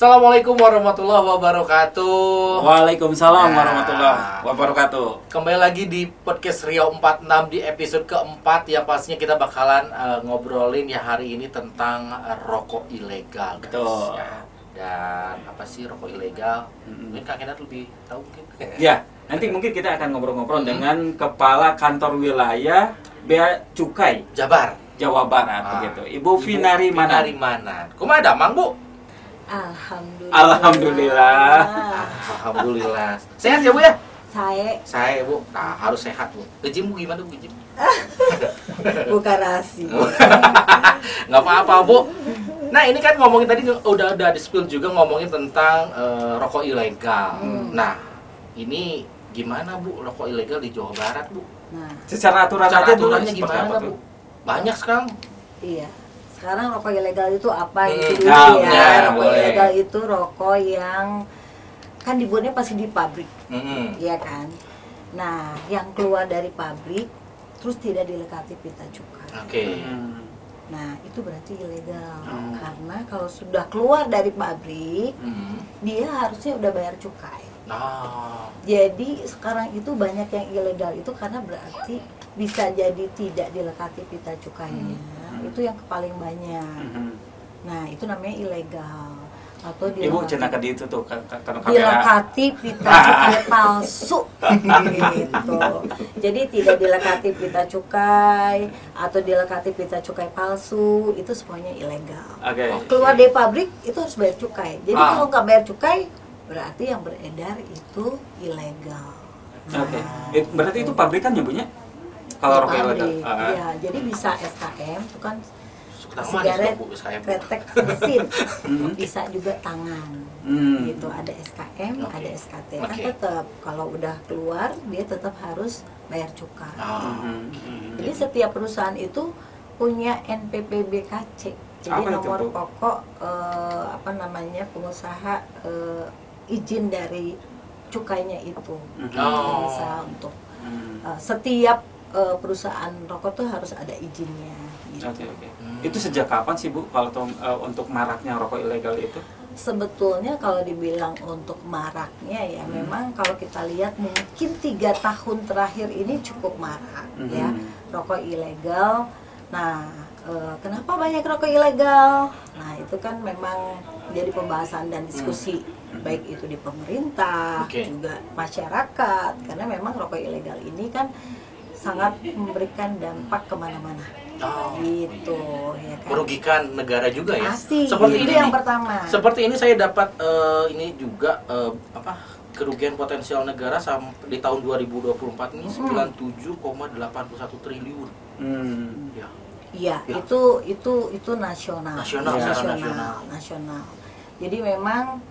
Assalamualaikum warahmatullahi wabarakatuh. Waalaikumsalam warahmatullahi wabarakatuh. Kembali lagi di podcast Riau 46 di episode keempat yang pastinya kita bakalan ngobrolin ya hari ini tentang rokok ilegal, guys. Betul. Ya. Dan apa sih rokok ilegal? Mungkin Kak Kenneth lebih tahu mungkin. Ya, nanti mungkin kita akan ngobrol-ngobrol dengan Kepala Kantor Wilayah Bea Cukai Jabar, Jawa Barat begitu. Ibu Vinari Manan. Vinari Manan. Kumaha damang, Bu? Alhamdulillah. Alhamdulillah. Sehat ya, Bu ya? Saya Bu. Nah, harus sehat, Bu. Gejim Bu gimana, Bu? Gejim? bukan rahasia. Nggak apa-apa, Bu. Nah, ini kan ngomongin tadi udah di-spill juga ngomongin tentang rokok ilegal. Nah, ini gimana, Bu, rokok ilegal di Jawa Barat, Bu? Nah, Secara aturan Cara aja aturannya dulu seperti gimana, apa Bu? tuh? Banyak sekarang. iya. Sekarang rokok ilegal itu apa gitu Nah, ya? ya, Rokok boleh. ilegal itu rokok yang kan dibuatnya pasti di pabrik, iya kan? Nah, yang keluar dari pabrik terus tidak dilekati pita cukai. Oke. Nah, itu berarti ilegal. Karena kalau sudah keluar dari pabrik, dia harusnya udah bayar cukai. Nah, Jadi sekarang itu banyak yang ilegal itu karena berarti bisa jadi tidak dilekati pita cukainya. Itu yang paling banyak. Nah, itu namanya ilegal. Atau Ibu cenaka di itu tuh karena kamera. dilekati pita cukai palsu gitu. Jadi tidak dilekati pita cukai atau dilekati pita cukai palsu itu semuanya ilegal. Oke. Keluar dari pabrik itu harus bayar cukai. Jadi kalau nggak bayar cukai berarti yang beredar itu ilegal. Oke. Berarti itu pabrikan ya, Bu nya? Kalau rokok ilegal. Iya, jadi bisa SKM itu kan Kenapa manis sigaret, dong, Bu, SKM? kretek mesin, bisa juga tangan. Gitu, ada SKM, Oke. ada SKT. Kan Oke. tetap kalau udah keluar dia tetap harus bayar cukai. Jadi Oke. setiap perusahaan itu punya NPPBKC. Jadi Apa itu, nomor Bu? pokok pengusaha izin dari cukainya itu. Oh. Bisa untuk setiap perusahaan rokok tuh harus ada izinnya. Gitu. Oke. Itu sejak kapan sih, Bu, kalau untuk maraknya rokok ilegal itu? Sebetulnya kalau dibilang untuk maraknya ya memang kalau kita lihat mungkin 3 tahun terakhir ini cukup marak ya rokok ilegal. Nah, kenapa banyak rokok ilegal? Nah, itu kan memang jadi pembahasan dan diskusi baik itu di pemerintah juga masyarakat karena memang rokok ilegal ini kan sangat memberikan dampak kemana-mana. Gitu ya kan. Merugikan negara juga ya. Pasti. Seperti itu ini yang nih. pertama. Seperti ini saya dapat ini juga kerugian potensial negara sampai di tahun 2024 ini 97,81 triliun. Ya. Iya, Ya. itu nasional. Nasional. Jadi memang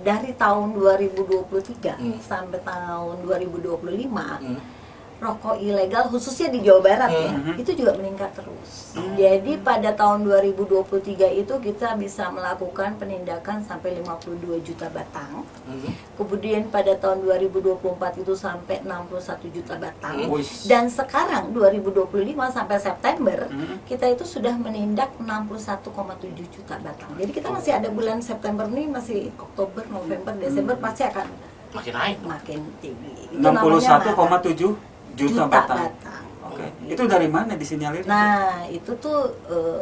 dari tahun 2023 sampai tahun 2025 rokok ilegal khususnya di Jawa Barat ya, itu juga meningkat terus. Jadi pada tahun 2023 itu kita bisa melakukan penindakan sampai 52 juta batang. Kemudian pada tahun 2024 itu sampai 61 juta batang. Dan sekarang 2025 sampai September kita itu sudah menindak 61,7 juta batang. Jadi kita masih ada bulan September nih, masih Oktober, November, Desember pasti akan Makin naik. makin tinggi. Itu namanya 61,7 juta batang. Oke. Itu dari mana disinyalir? Nah, itu tuh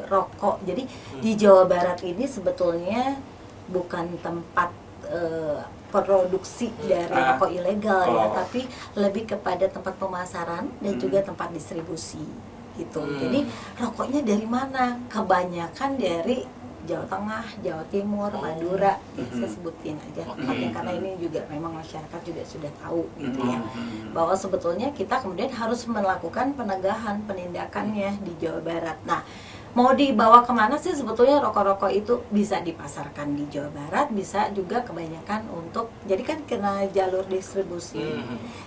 rokok. Jadi di Jawa Barat ini sebetulnya bukan tempat produksi dari rokok ilegal ya, tapi lebih kepada tempat pemasaran dan juga tempat distribusi gitu. Jadi rokoknya dari mana? Kebanyakan dari Jawa Tengah, Jawa Timur, Madura, saya sebutin aja karena ini juga memang masyarakat juga sudah tahu gitu ya, bahwa sebetulnya kita kemudian harus melakukan penindakannya di Jawa Barat. Nah, mau dibawa kemana sih sebetulnya rokok-rokok itu? Bisa dipasarkan di Jawa Barat, bisa juga kebanyakan untuk, jadi kan kena jalur distribusi.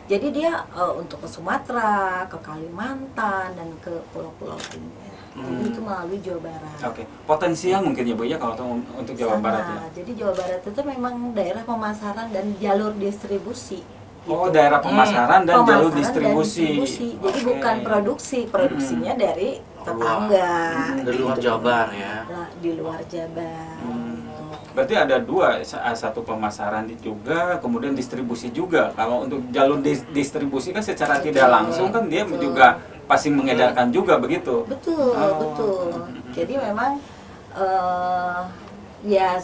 Jadi dia untuk ke Sumatera, ke Kalimantan, dan ke pulau-pulau lainnya. Jadi itu melalui Jawa Barat. Oke. Potensial mungkin ya, Bu ya, kalau untuk Jawa Barat ya. Jadi Jawa Barat itu memang daerah pemasaran dan jalur distribusi. Oh, daerah pemasaran dan jalur distribusi. Jadi bukan produksinya dari tetangga. Dari luar Jabar ya. Di luar Jabar. Berarti ada dua, satu pemasaran juga, kemudian distribusi juga. Kalau untuk jalur distribusi kan secara tidak langsung kan dia juga pasti mengedarkan juga begitu. Betul, betul. Jadi memang ya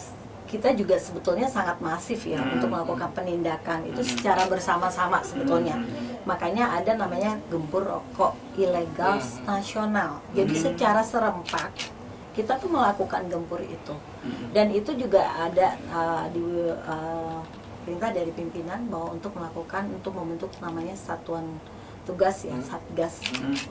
kita juga sebetulnya sangat masif ya untuk melakukan penindakan itu secara bersama-sama sebetulnya. Makanya ada namanya Gempur Rokok Ilegal Nasional. Jadi secara serempak kita tuh melakukan gempur itu. Dan itu juga ada di perintah dari pimpinan bahwa untuk membentuk namanya satuan tugas ya, Satgas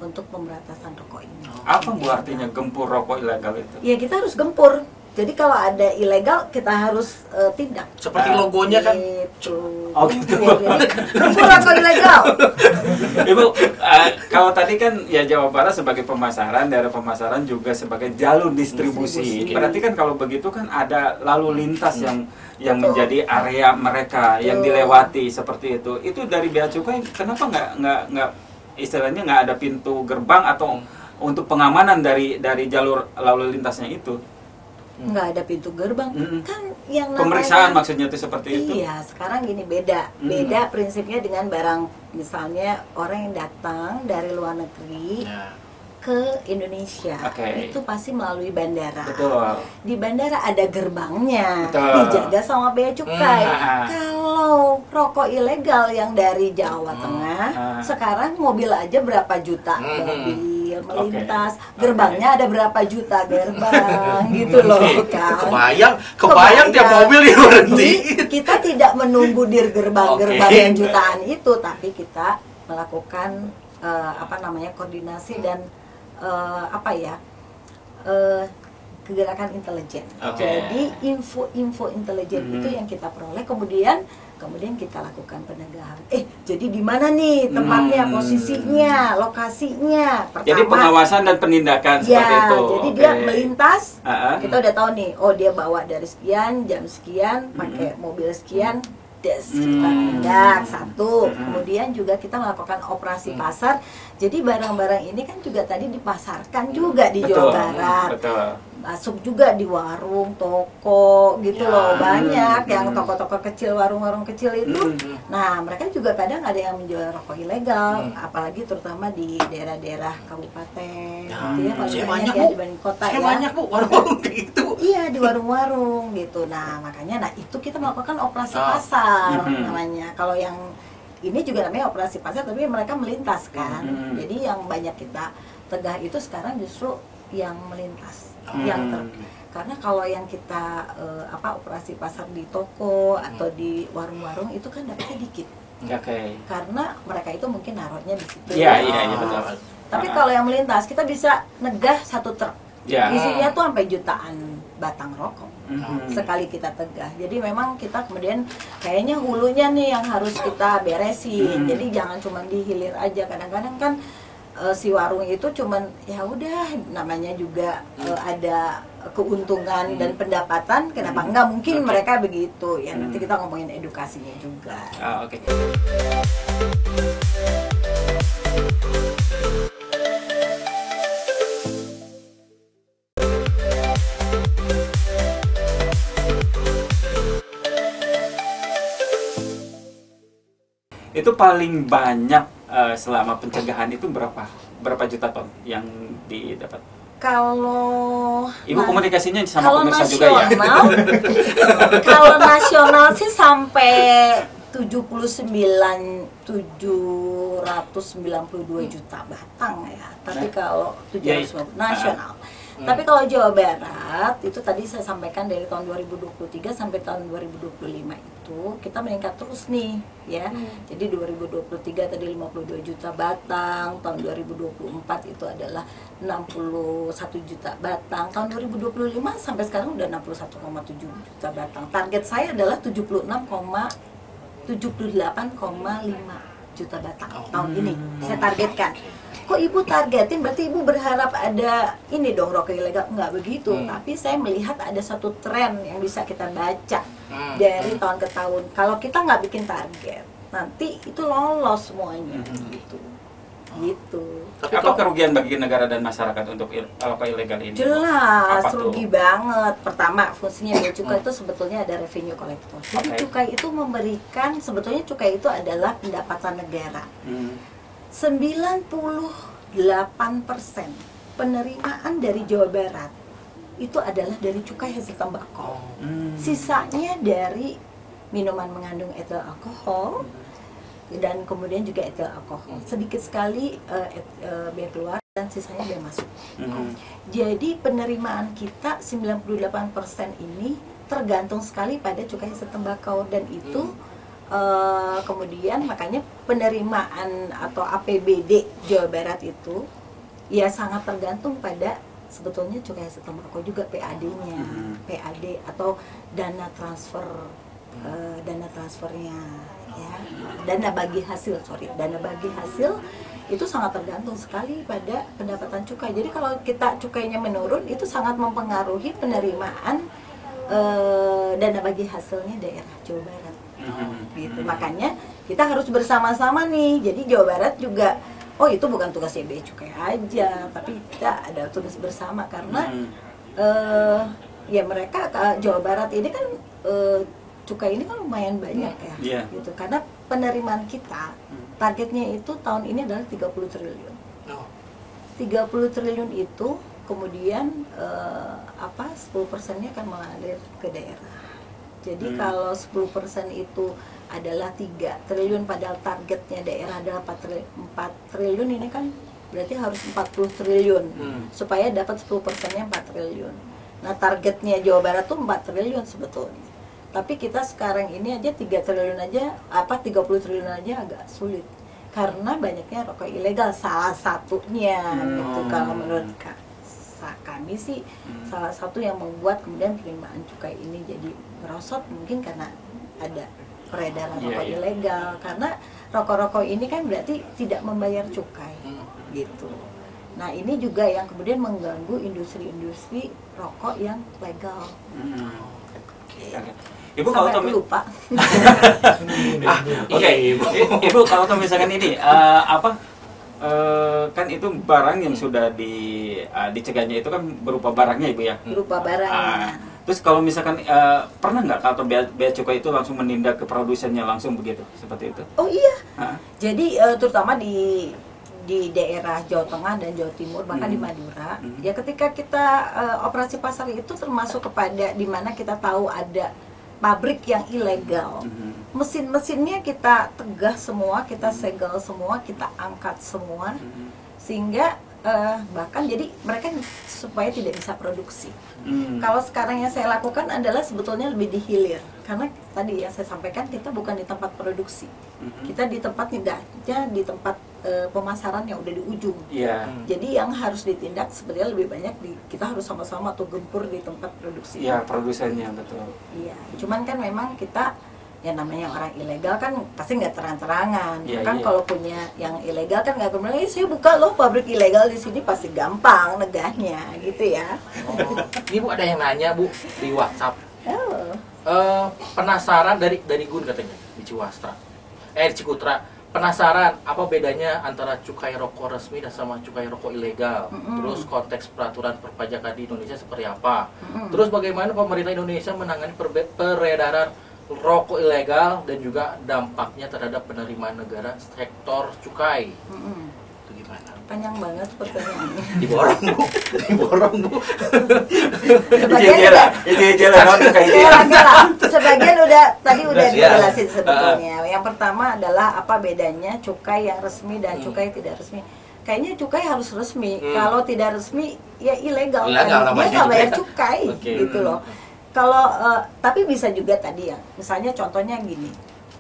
untuk pemberantasan rokok ini. Apa Bu artinya gempur rokok ilegal itu? Ya kita harus gempur. Jadi kalau ada ilegal kita harus tindak. Seperti logonya kan. Gitu. Oh gitu. Gempur rokok ilegal. Ibu, kalau tadi kan ya Jawa Barat sebagai pemasaran, daerah pemasaran juga sebagai jalur distribusi. Berarti kan kalau begitu kan ada lalu lintas yang menjadi area mereka yang dilewati seperti itu. Itu dari Bea Cukai kenapa nggak istilahnya nggak ada pintu gerbang atau untuk pengamanan dari jalur lalu lintasnya itu? Nggak ada pintu gerbang kan yang namanya pemeriksaan maksudnya itu seperti itu. Iya, sekarang gini beda prinsipnya dengan barang misalnya orang yang datang dari luar negeri ke Indonesia. Itu pasti melalui bandara. Betul. Di bandara ada gerbangnya, Betul. dijaga sama Bea Cukai. Kalau rokok ilegal yang dari Jawa Tengah, sekarang mobil aja berapa juta mobil melintas, gerbangnya ada berapa juta gerbang gitu loh kan. Kebayang tiap mobil yang berhenti. Kita tidak menunggu di gerbang-gerbang yang jutaan itu, tapi kita melakukan koordinasi dan kegerakan intelijen. Jadi info intelijen itu yang kita peroleh, kemudian kita lakukan penegakan. Jadi di mana nih tempatnya, posisinya, lokasinya? Pertama, jadi pengawasan dan penindakan seperti itu. Jadi dia melintas, kita udah tahu nih, dia bawa dari sekian, jam sekian, pakai mobil sekian, kita tindak satu. Kemudian juga kita melakukan operasi pasar. Jadi barang-barang ini kan juga tadi dipasarkan juga di Jawa Barat. Masuk juga di warung, toko gitu loh, banyak yang toko-toko kecil, warung-warung kecil itu. Nah, mereka juga kadang ada yang menjual rokok ilegal, apalagi terutama di daerah-daerah kabupaten. Gitu ya, paling banyak ya dibanding kota ya. Banyak Bu, warung kayak gitu. Iya, di warung-warung gitu. Nah, makanya itu kita melakukan operasi pasar namanya. Kalau yang ini juga namanya operasi pasar, tapi mereka melintas kan. Jadi yang banyak kita tegah itu sekarang justru yang melintas. Karena kalau yang kita operasi pasar di toko atau di warung-warung itu kan dapatnya dikit. Karena mereka itu mungkin naruhnya di situ. Iya, betul. Tapi kalau yang melintas kita bisa negah satu truk. Isinya tuh sampai jutaan batang rokok. Sekali kita tegah. Jadi memang kita kemudian kayaknya hulunya nih yang harus kita beresin. Jadi jangan cuma dihilir aja. Kadang-kadang kan si warung itu cuman ya udah namanya juga ada keuntungan dan pendapatan, kenapa enggak mungkin mereka begitu ya. Nanti kita ngomongin edukasinya juga. Itu paling banyak selama pencegahan itu berapa juta ton yang didapat? Kalau Ibu komunikasinya sama pemirsa juga ya? Kalau nasional sih sampai 792 juta batang ya. Tapi kalau 750 nasional. Tapi kalau Jawa Barat itu tadi saya sampaikan dari tahun 2023 sampai tahun 2025 itu kita meningkat terus nih ya. Jadi 2023 tadi 52 juta batang, tahun 2024 itu adalah 61 juta batang, tahun 2025 sampai sekarang udah 61,7 juta batang. Target saya adalah 78,5 juta batang tahun ini saya targetkan. Kok Ibu targetin? Berarti Ibu berharap ada ini dong rokok ilegal? Enggak begitu. Tapi saya melihat ada satu tren yang bisa kita baca dari tahun ke tahun. Kalau kita nggak bikin target, nanti itu lolos semuanya gitu. gitu. Tapi Apa kalau kerugian bagi negara dan masyarakat untuk rokok ilegal ini? Jelas, Apa tuh? rugi banget. Pertama, fungsinya bea cukai itu sebetulnya ada revenue collector. Jadi Oke. cukai itu memberikan, sebetulnya cukai itu adalah pendapatan negara. Hmm. 98% penerimaan dari Jawa Barat itu adalah dari cukai hasil tembakau. Sisanya dari minuman mengandung etil alkohol dan kemudian juga etil alkohol. Sedikit sekali bea keluar dan sisanya bea masuk. Jadi penerimaan kita 98% ini tergantung sekali pada cukai hasil tembakau, dan itu kemudian makanya penerimaan atau APBD Jawa Barat itu ya sangat tergantung pada sebetulnya cukai hasil tembakau juga, PAD-nya, PAD atau dana transfernya, ya, dana bagi hasil itu sangat tergantung sekali pada pendapatan cukai. Jadi kalau kita cukainya menurun, itu sangat mempengaruhi penerimaan dana bagi hasilnya daerah Jawa Barat. Gitu. Makanya kita harus bersama-sama nih. Jadi Jawa Barat juga, oh itu bukan tugasnya bea cukai aja, tapi kita ada tugas bersama karena ya mereka Jawa Barat ini kan cukai ini kan lumayan banyak ya, gitu. Karena penerimaan kita targetnya itu tahun ini adalah 30 triliun. 30 triliun itu kemudian 10%-nya akan mengalir ke daerah. Jadi kalau 10% itu adalah 3 triliun, padahal targetnya daerah adalah 4 triliun, ini kan berarti harus 40 triliun supaya dapat 10%-nya 4 triliun. Nah targetnya Jawa Barat tuh 4 triliun sebetulnya. Tapi kita sekarang ini aja 3 triliun aja, 30 triliun aja agak sulit. Karena banyaknya rokok ilegal, salah satunya gitu. Kalau menurut kami sih salah satu yang membuat kemudian penerimaan cukai ini jadi merosot, mungkin karena ada peredaran rokok ilegal. Karena rokok-rokok ini kan berarti tidak membayar cukai gitu. Nah ini juga yang kemudian mengganggu industri-industri rokok yang legal. Ibu kalau Sampai aku lupa. Oke, Ibu kalau misalkan ini kan itu barang yang sudah dicegahnya itu kan berupa barangnya Ibu ya? Berupa barangnya. Terus kalau misalkan pernah nggak kalau bea cukai itu langsung menindak ke produsennya langsung begitu, seperti itu? Oh iya. Jadi terutama di daerah Jawa Tengah dan Jawa Timur, bahkan di Madura, ya ketika kita operasi pasar itu termasuk kepada di mana kita tahu ada pabrik yang ilegal. Mesin-mesinnya kita tegah semua, kita segel semua, kita angkat semua, sehingga bahkan jadi mereka supaya tidak bisa produksi. Kalau sekarang yang saya lakukan adalah sebetulnya lebih dihilir, karena tadi yang saya sampaikan kita bukan di tempat produksi, kita di tempat tidaknya di tempat pemasaran yang udah di ujung. Jadi yang harus ditindak sebenarnya lebih banyak kita harus sama-sama tuh gempur di tempat produksi. Iya, produsennya betul. Iya, cuman kan memang kita ya namanya orang ilegal kan pasti nggak terang-terangan. Kalau punya yang ilegal kan nggak kemudian saya buka loh pabrik ilegal di sini, pasti gampang negahnya gitu ya. Ini Bu ada yang nanya Bu di WhatsApp. Penasaran dari Gun katanya di Ciwastra. Di Cikutra. Penasaran apa bedanya antara cukai rokok resmi dan sama cukai rokok ilegal? Terus konteks peraturan perpajakan di Indonesia seperti apa? Terus bagaimana pemerintah Indonesia menangani peredaran rokok ilegal dan juga dampaknya terhadap penerimaan negara sektor cukai? Itu gimana? Panjang banget pertanyaannya. Diborong Bu. Sebagian udah dijelasin sebetulnya. Yang pertama adalah apa bedanya cukai yang resmi dan cukai tidak resmi. Kayaknya cukai harus resmi. Kalau tidak resmi ya ilegal. Dia nggak bayar cukai gitu loh. Kalau tapi bisa juga tadi ya. Misalnya contohnya gini.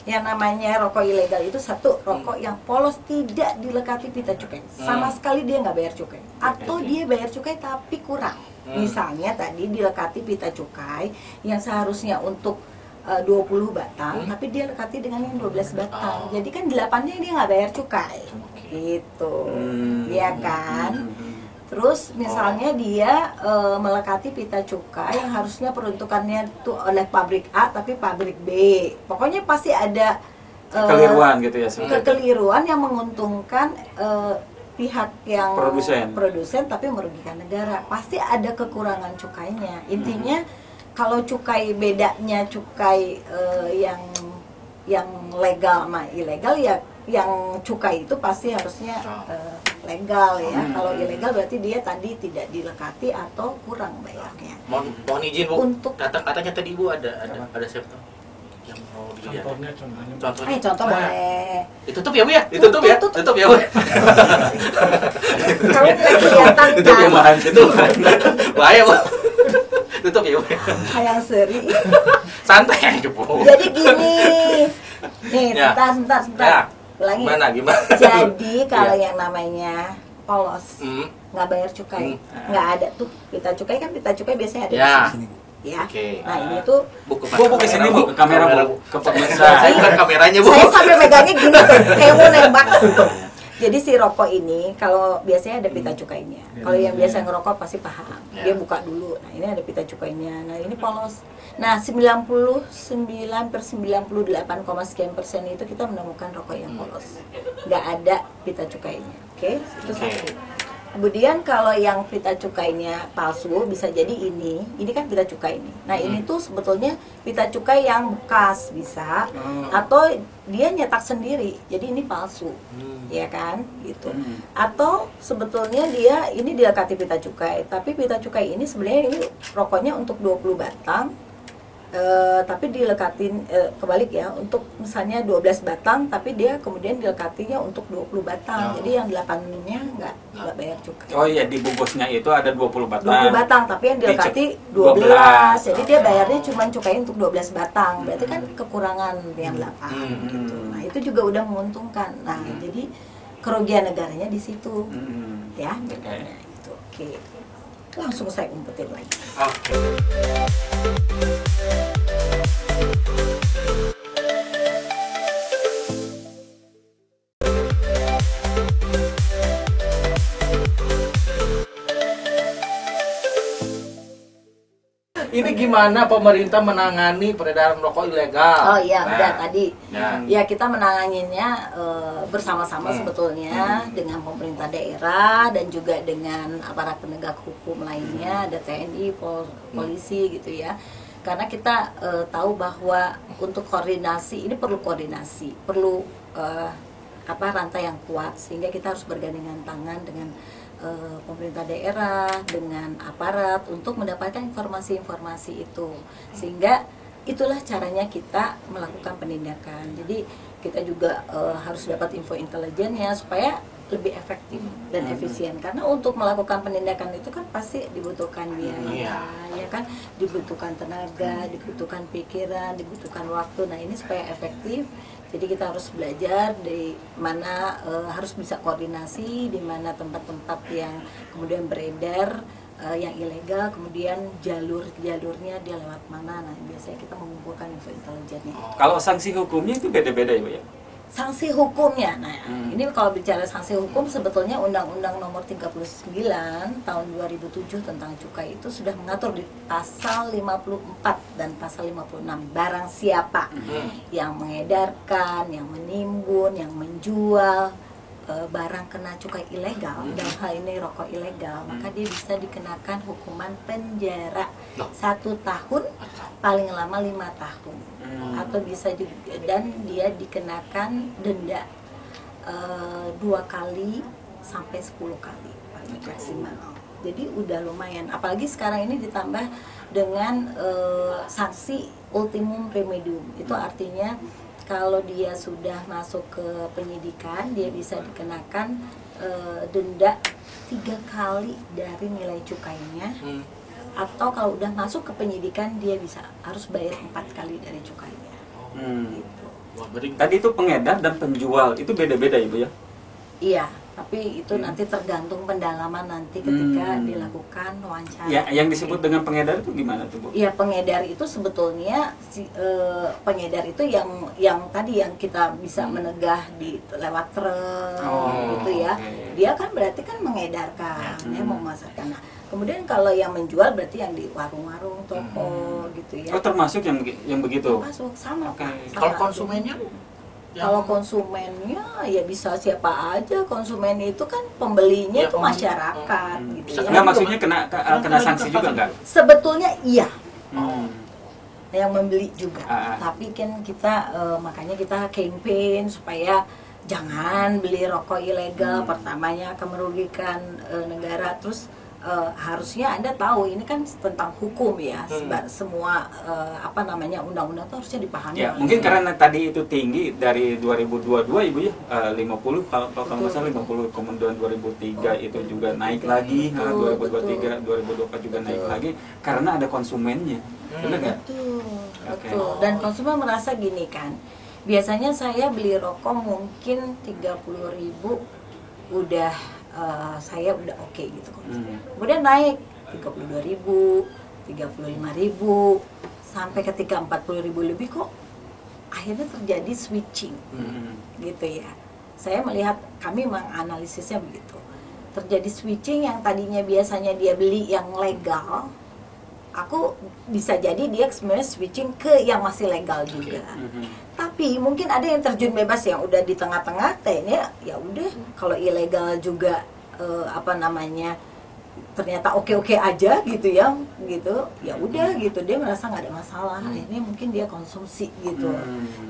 Yang namanya rokok ilegal itu satu, rokok yang polos tidak dilekati pita cukai, sama sekali dia nggak bayar cukai, atau dia bayar cukai tapi kurang. Misalnya tadi dilekati pita cukai yang seharusnya untuk 20 batang, tapi dia lekati dengan yang 12 batang. Jadi kan 8-nya dia nggak bayar cukai, gitu, ya kan? Terus misalnya dia melekati pita cukai yang harusnya peruntukannya itu oleh pabrik A tapi pabrik B. Pokoknya pasti ada kekeliruan gitu ya sebenarnya. Kekeliruan yang menguntungkan pihak yang produsen tapi merugikan negara. Pasti ada kekurangan cukainya. Intinya kalau cukai, bedanya cukai yang legal sama ilegal, ya yang cukai itu pasti harusnya legal ya. Kalau ilegal berarti dia tadi tidak dilekati atau kurang bayarnya. Mohon izin Bu, Untuk katanya tadi Bu ada septum yang mau dilihat. Contohnya. contoh boleh. Ditutup ya Bu ya? Ditutup ya Bu. Kalau kelihatan Tutup ya Bu. kan Itu bahaya Bu. Tutup ya Bu. yang seri. Santai aja Bu. Jadi gini. Nih, Ya. sebentar. Ya. Ulangi. Gimana? Jadi kalau Ya. yang namanya polos nggak bayar cukai, nggak ada tuh pita cukai. Kan pita cukai biasanya ada Ya. di sini. Ya. Oke. Nah ini tuh Bu ke sini Bu, ke kamera Bu, ke pemirsa. Saya bukan kameranya Bu. saya sampai megangnya gini tuh, kayak mau nembak. Jadi si rokok ini kalau biasanya ada pita cukainya. Kalau yang biasa ngerokok pasti paham. Dia buka dulu. Nah, ini ada pita cukainya. Nah, ini polos. Nah, 99/98, itu kita menemukan rokok yang polos. Nggak ada pita cukainya. Oke, itu satu. Kemudian kalau yang pita cukainya palsu, bisa jadi ini kan pita cukai ini. Nah, ini tuh sebetulnya pita cukai yang bekas bisa, atau dia nyetak sendiri. Jadi ini palsu. Ya kan? Gitu. Atau sebetulnya dia ini dilekati pita cukai, tapi pita cukai ini sebenarnya ini rokoknya untuk 20 batang. Tapi dilekatin kebalik ya, untuk misalnya 12 batang tapi dia kemudian dilekatinya untuk 20 batang. Jadi yang 8-nya nggak bayar cukai. Oh iya, di bungkusnya itu ada 20 batang. 20 batang tapi yang dilekati 12. Jadi dia bayarnya cuma cukai untuk 12 batang. Berarti kan kekurangan yang 8 gitu. Nah, itu juga udah menguntungkan. Nah, jadi kerugian negaranya di situ. Ya, bedanya itu. Oke. Langsung saya umpetin lagi. Ini gimana pemerintah menangani peredaran rokok ilegal? Oh iya, udah tadi. Ya. Ya, kita menanganinya bersama-sama sebetulnya dengan pemerintah daerah dan juga dengan aparat penegak hukum lainnya, ada TNI, polisi gitu ya. Karena kita tahu bahwa untuk koordinasi ini perlu koordinasi, perlu rantai yang kuat, sehingga kita harus bergandengan tangan dengan pemerintah daerah, dengan aparat untuk mendapatkan informasi-informasi itu, sehingga itulah caranya kita melakukan penindakan. Jadi kita juga harus dapat info intelijennya supaya lebih efektif dan efisien, karena untuk melakukan penindakan itu kan pasti dibutuhkan biaya, ya kan, dibutuhkan tenaga, dibutuhkan pikiran, dibutuhkan waktu. Nah, ini supaya efektif, jadi kita harus belajar di mana harus bisa koordinasi, di mana tempat-tempat yang kemudian beredar yang ilegal, kemudian jalurnya dia lewat mana. Nah, biasanya kita mengumpulkan info intelijennya. Kalau sanksi hukumnya itu beda-beda ya Bu ya? Sanksi hukumnya, nah ini kalau bicara sanksi hukum, sebetulnya Undang-Undang Nomor 39 tahun 2007 tentang cukai itu sudah mengatur di pasal 54 dan pasal 56, barang siapa yang mengedarkan, yang menimbun, yang menjual barang kena cukai ilegal, dalam hal ini rokok ilegal, maka dia bisa dikenakan hukuman penjara 1 tahun, paling lama 5 tahun, atau bisa dan dia dikenakan denda 2 kali sampai 10 kali paling maksimal. Jadi udah lumayan, apalagi sekarang ini ditambah dengan sanksi ultimum remedium. Itu artinya kalau dia sudah masuk ke penyidikan, dia bisa dikenakan denda 3 kali dari nilai cukainya, atau kalau udah masuk ke penyidikan dia harus bayar 4 kali dari cukainya. Gitu. Tadi itu pengedar dan penjual itu beda-beda ya Bu ya? Iya, tapi itu nanti tergantung pendalaman nanti ketika dilakukan wawancara. Ya, yang disebut dengan pengedar itu gimana tuh Bu? Iya, pengedar itu sebetulnya pengedar itu yang tadi yang kita bisa menegah di lewat truk gitu ya. Dia kan berarti kan mengedarkan, ya, memasarkan. Nah, kemudian kalau yang menjual berarti yang di warung-warung, toko gitu ya. Oh, termasuk yang begitu? Termasuk sama. Oke. Pak, sama. Kalau konsumennya Kalau konsumennya ya bisa siapa aja, konsumen itu kan pembelinya Ya, itu masyarakat gitu ya. Nggak, maksudnya kena sanksi juga nggak? Sebetulnya iya, Hmm. yang membeli juga. Ah. Tapi kan kita makanya kita campaign supaya jangan beli rokok ilegal. Pertamanya akan merugikan negara. Terus harusnya Anda tahu ini kan tentang hukum ya. Semua undang-undang itu harusnya dipahami. Ya, mungkin karena tadi itu tinggi dari 2022 Ibu ya, 50 kalau nggak salah 50, kemudian 2003 itu juga naik lagi, 2023, 2024 juga naik lagi karena ada konsumennya. Benar nggak? Betul. Dan konsumen merasa gini kan. Biasanya saya beli rokok mungkin 30.000 udah saya udah oke gitu. Kemudian naik 32.000, 35.000 sampai ketika 40.000 lebih kok akhirnya terjadi switching. Gitu ya. Saya melihat, kami menganalisisnya begitu. Terjadi switching yang tadinya biasanya dia beli yang legal, aku bisa jadi dia sebenarnya switching ke yang masih legal juga. Tapi mungkin ada yang terjun bebas yang udah di tengah-tengah, tehnya ya udah kalau ilegal juga ternyata oke-oke aja gitu ya, udah gitu, dia merasa nggak ada masalah. Ini mungkin dia konsumsi gitu.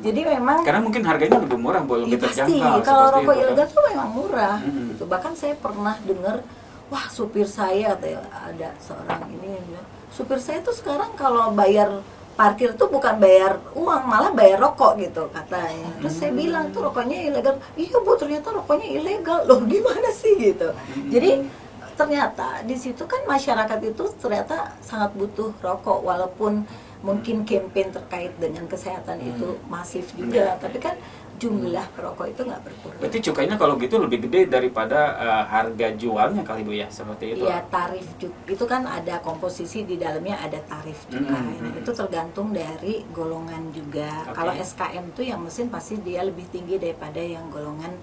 Jadi memang karena mungkin harganya lebih murah, boleh ya kita pasti jangkau. kalau rokok ilegal tuh memang murah gitu. Bahkan saya pernah dengar, wah supir saya ada seorang ini yang bilang, supir saya tuh sekarang kalau bayar parkir tuh bukan bayar uang, malah bayar rokok gitu katanya. Terus saya bilang tuh rokoknya ilegal. Iya Bu, ternyata rokoknya ilegal. Loh gimana sih gitu. Jadi ternyata di situ kan masyarakat itu ternyata sangat butuh rokok, walaupun mungkin campaign terkait dengan kesehatan itu masif juga, tapi kan jumlah perokok itu nggak berkurang. Berarti cukainya kalau gitu lebih gede daripada harga jualnya kali Bu ya, seperti itu? Iya, tarif itu kan ada komposisi di dalamnya, ada tarif cukai. Itu tergantung dari golongan juga. Kalau SKM tuh yang mesin pasti dia lebih tinggi daripada yang golongan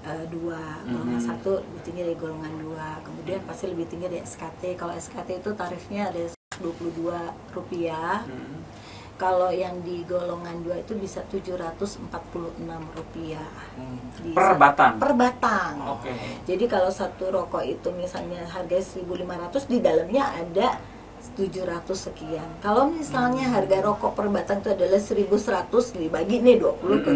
2, golongan 1 lebih tinggi dari golongan 2, kemudian pasti lebih tinggi dari SKT. Kalau SKT itu tarifnya ada Rp22. Kalau yang di golongan 2 itu bisa Rp746 per batang. Per batang. Jadi kalau satu rokok itu misalnya harganya 1.500, di dalamnya ada 700 sekian. Kalau misalnya harga rokok per batang itu adalah 1.100, dibagi nih 20 ke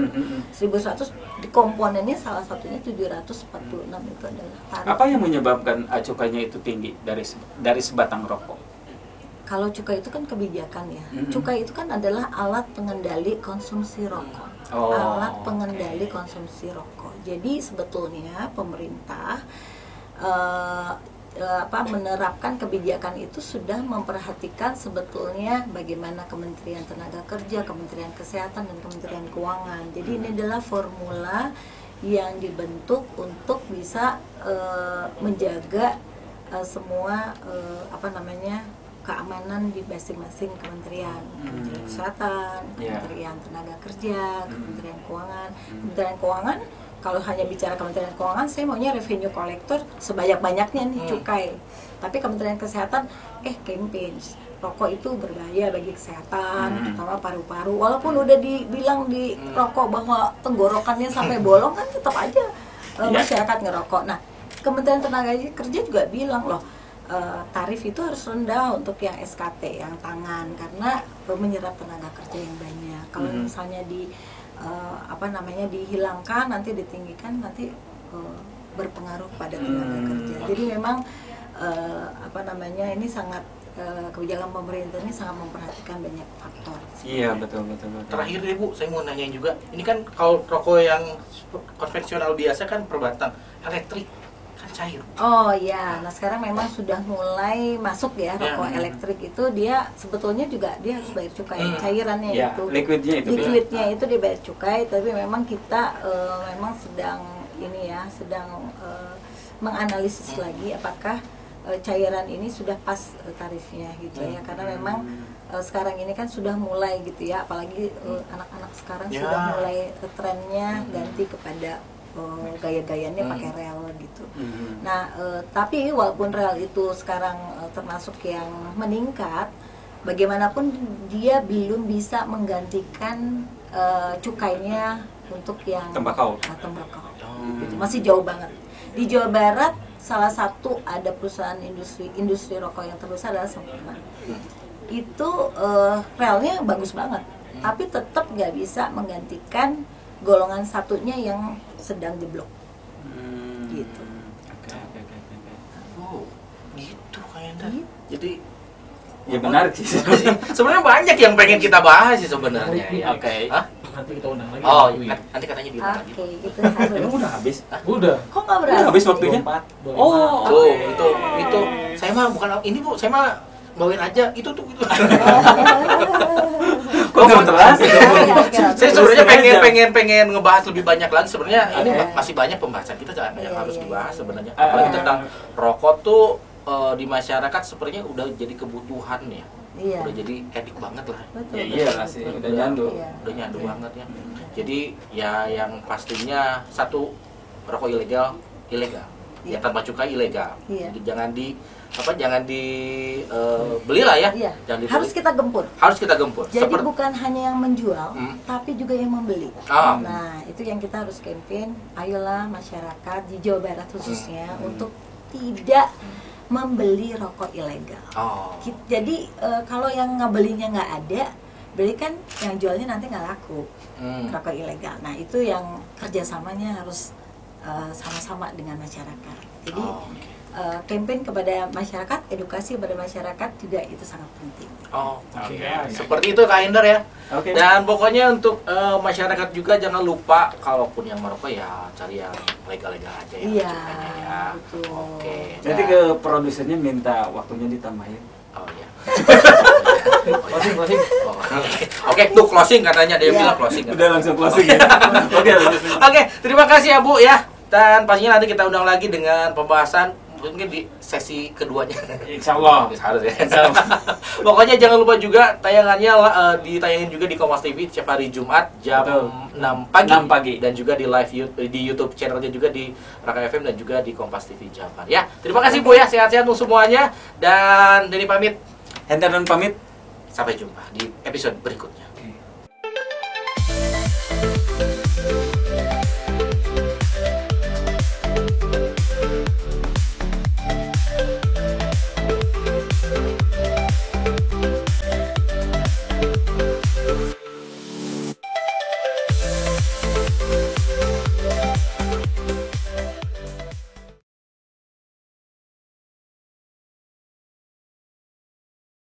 1.100, di komponennya salah satunya 746 itu adalah tarif. Apa yang menyebabkan cukainya itu tinggi dari sebatang rokok? Kalau cukai itu kan kebijakan ya. Cukai itu kan adalah alat pengendali konsumsi rokok. Alat pengendali konsumsi rokok. Jadi sebetulnya pemerintah menerapkan kebijakan itu sudah memperhatikan sebetulnya bagaimana Kementerian Tenaga Kerja, Kementerian Kesehatan, dan Kementerian Keuangan. Jadi ini adalah formula yang dibentuk untuk bisa menjaga semua keamanan di masing-masing kementerian, Kementerian Kesehatan, Kementerian Tenaga Kerja, Kementerian Keuangan. Kementerian Keuangan, kalau hanya bicara Kementerian Keuangan, saya maunya revenue collector sebanyak-banyaknya nih cukai. Tapi Kementerian Kesehatan, campaign rokok itu berbahaya bagi kesehatan, terutama paru-paru. Walaupun udah dibilang di rokok bahwa tenggorokannya sampai bolong, kan tetap aja masyarakat ngerokok. Nah, Kementerian Tenaga Kerja juga bilang loh, tarif itu harus rendah untuk yang SKT, yang tangan, karena menyerap tenaga kerja yang banyak. Kalau misalnya dihilangkan, nanti ditinggikan, nanti berpengaruh pada tenaga kerja. Jadi memang ini sangat kebijakan pemerintah ini sangat memperhatikan banyak faktor. Iya, betul. Terakhir deh Bu, saya mau nanyain juga. Ini kan kalau rokok yang konvensional biasa kan per batang, elektrik kan cair. Oh ya, nah sekarang memang sudah mulai masuk ya rokok elektrik itu, dia sebetulnya juga dia harus bayar cukai cairannya itu. Liquidnya itu dia bayar cukai, tapi memang kita memang sedang menganalisis lagi apakah cairan ini sudah pas tarifnya gitu ya, karena memang sekarang ini kan sudah mulai gitu ya, apalagi anak-anak sekarang sudah mulai trennya ganti kepada gaya-gayanya pakai rel gitu. Nah, tapi walaupun rel itu sekarang termasuk yang meningkat, bagaimanapun dia belum bisa menggantikan cukainya untuk yang Tembakau. tembakau. Gitu. Masih jauh banget. Di Jawa Barat salah satu ada perusahaan industri rokok yang terbesar adalah Sempurna. Itu relnya bagus banget, tapi tetap nggak bisa menggantikan golongan satunya yang sedang jeblok. Gitu. Oke. Oh, gitu kayaknya. Gitu. Jadi Ya menarik sih. sebenarnya banyak yang pengen kita bahas sih sebenarnya. Ya. Oke. Hah? Nanti kita undang lagi. Oh, Iya. nanti katanya diundang lagi. Oke, gitu harus. Emang udah habis? Udah. Kok nggak Udah berhasil? habis waktunya? 24, 25. Oh, Tuh, itu saya mah bukan ini Bu, saya mah bawain aja itu tuh itu. kok nggak terasa? Saya sebenarnya pengen ngebahas lebih banyak lagi sebenarnya. Ini masih banyak pembahasan kita yang harus dibahas sebenarnya. Apalagi tentang rokok tuh di masyarakat sepertinya udah jadi kebutuhan ya. Iya. Udah jadi edik banget lah. Betul. Ya iyalah sih, udah nyandu. Iya. Udah nyandu banget ya. Jadi ya yang pastinya satu, rokok ilegal. Iya. Ya tanpa cukai ilegal. Iya. Jadi jangan beli lah ya. Iya. Jangan dibeli. Harus kita gempur. Harus kita gempur. Jadi bukan hanya yang menjual, tapi juga yang membeli. Nah, itu yang kita harus campaign. Ayolah masyarakat di Jawa Barat khususnya untuk tidak membeli rokok ilegal. Jadi kalau yang ngebelinya nggak ada, beli kan yang jualnya nanti nggak laku rokok ilegal. Nah, itu yang kerjasamanya harus sama-sama dengan masyarakat. Jadi campaign kepada masyarakat, edukasi kepada masyarakat juga itu sangat penting. Oke. Seperti itu Kak Ender ya. Oke. Dan pokoknya untuk masyarakat juga jangan lupa kalaupun yang merokok ya cari yang legal-legal aja ya. Iya, cukainya ya. betul. Oke. Nanti ke produsernya minta waktunya ditambahin. Oh iya. Closing. Oke, tuh closing katanya dia Iya. bilang closing. Udah langsung closing ya. Oke. Oke, terima kasih ya Bu ya. Dan pastinya nanti kita undang lagi dengan pembahasan mungkin di sesi keduanya. Insya Allah. Harus ya. Pokoknya jangan lupa juga tayangannya ditayangin juga di Kompas TV setiap hari Jumat jam Betul. 6 pagi. 6 pagi. Dan juga di di YouTube channelnya juga di Raka FM dan juga di Kompas TV Jabar. Ya, terima kasih Bu ya, sehat-sehat untuk semuanya dan Denny pamit. Hendardan pamit. Sampai jumpa di episode berikutnya.